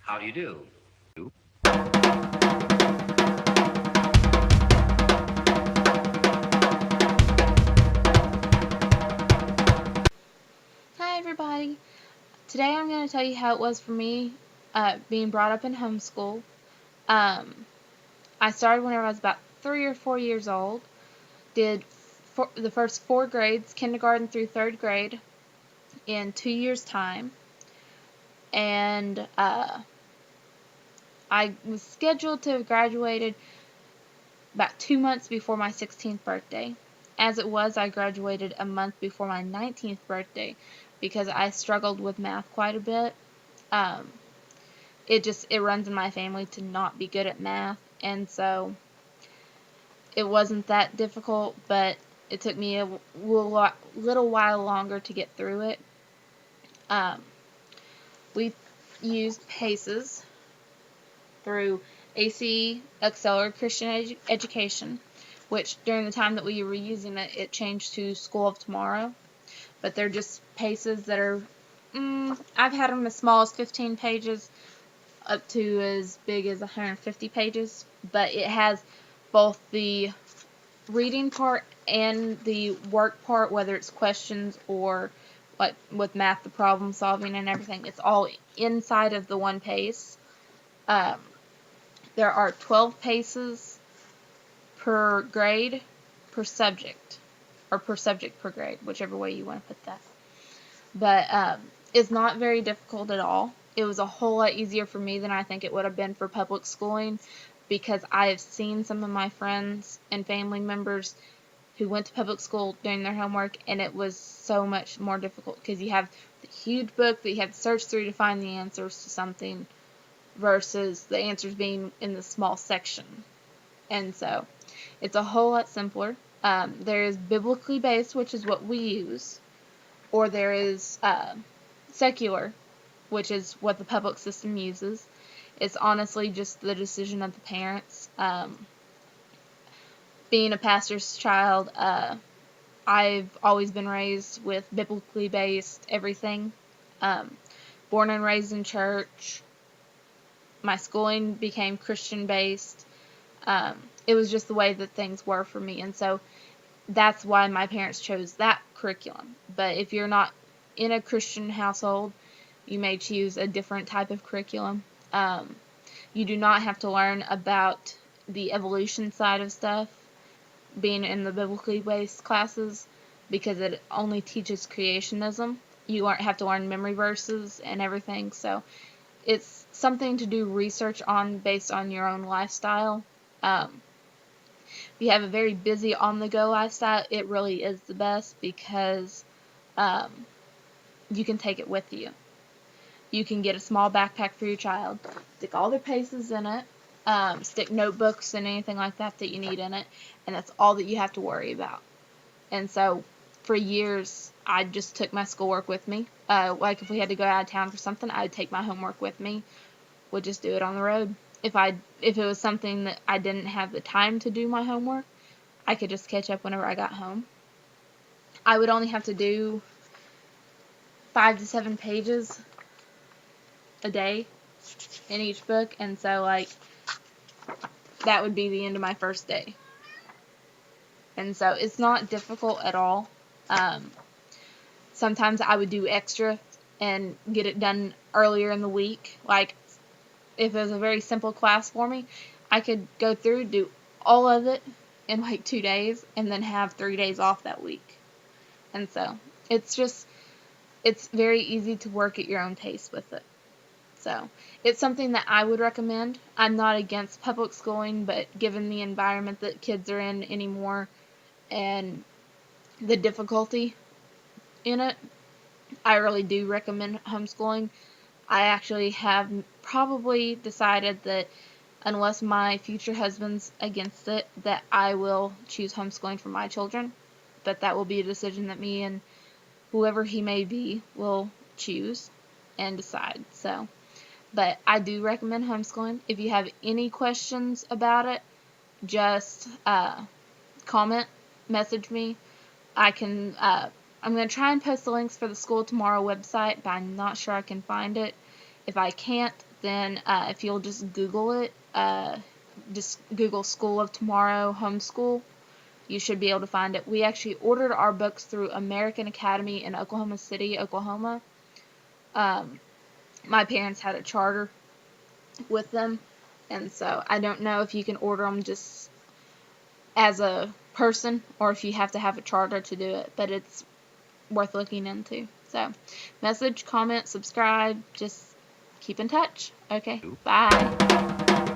How do you do? Hi everybody! Today I'm going to tell you how it was for me being brought up in homeschool. I started whenever I was about 3 or 4 years old, did the first 4 grades, kindergarten through 3rd grade, in 2 years' time, and I was scheduled to have graduated about 2 months before my 16th birthday. As it was, I graduated a month before my 19th birthday because I struggled with math quite a bit. It runs in my family to not be good at math, and so it wasn't that difficult, but it took me a little while longer to get through it. We used PACES through AC Accelerated Christian Education, which during the time that we were using it, it changed to School of Tomorrow. But they're just PACES that are, I've had them as small as 15 pages up to as big as 150 pages, but it has both the reading part and the work part, whether it's questions or like with math, the problem solving and everything. It's all inside of the one PACE. There are 12 PACES per grade per subject, or per subject per grade, whichever way you want to put that. But it's not very difficult at all. It was a whole lot easier for me than I think it would have been for public schooling, because I have seen some of my friends and family members who went to public school doing their homework, and it was so much more difficult because you have the huge book that you have to search through to find the answers to something versus the answers being in the small section. And so it's a whole lot simpler. There is biblically based, which is what we use, or there is secular, which is what the public system uses. It's honestly just the decision of the parents. Being a pastor's child, I've always been raised with biblically based everything. Born and raised in church. My schooling became Christian based. It was just the way that things were for me, and so that's why my parents chose that curriculum. But if you're not in a Christian household, you may choose a different type of curriculum. You do not have to learn about the evolution side of stuff being in the biblically based classes, because it only teaches creationism. You have to learn memory verses and everything, so it's something to do research on based on your own lifestyle. If you have a very busy on-the-go lifestyle, it really is the best because you can take it with you. You can get a small backpack for your child, stick all their PACES in it, stick notebooks and anything like that that you need in it, and that's all that you have to worry about. And so for years, I just took my schoolwork with me. Like if we had to go out of town for something, I'd take my homework with me. Would just do it on the road. If it was something that I didn't have the time to do my homework, I could just catch up whenever I got home. I would only have to do 5 to 7 pages a day in each book, and so that would be the end of my first day. And so it's not difficult at all. Sometimes I would do extra and get it done earlier in the week. Like if it was a very simple class for me, I could go through, do all of it in 2 days, and then have 3 days off that week. And so it's very easy to work at your own pace with it. So it's something that I would recommend. I'm not against public schooling, but given the environment that kids are in anymore and the difficulty in it, I really do recommend homeschooling. I actually have probably decided that unless my future husband's against it, that I will choose homeschooling for my children. But that will be a decision that me and whoever he may be will choose and decide. But I do recommend homeschooling. If you have any questions about it, just comment, message me. I'm going to try and post the links for the School Tomorrow website, but I'm not sure I can find it. If I can't, then if you'll just Google it, just Google School of Tomorrow Homeschool, you should be able to find it. We actually ordered our books through American Academy in Oklahoma City, Oklahoma. My parents had a charter with them, and so I don't know if you can order them just as a person or if you have to have a charter to do it, but it's worth looking into. So, message, comment, subscribe, just keep in touch. Okay, bye.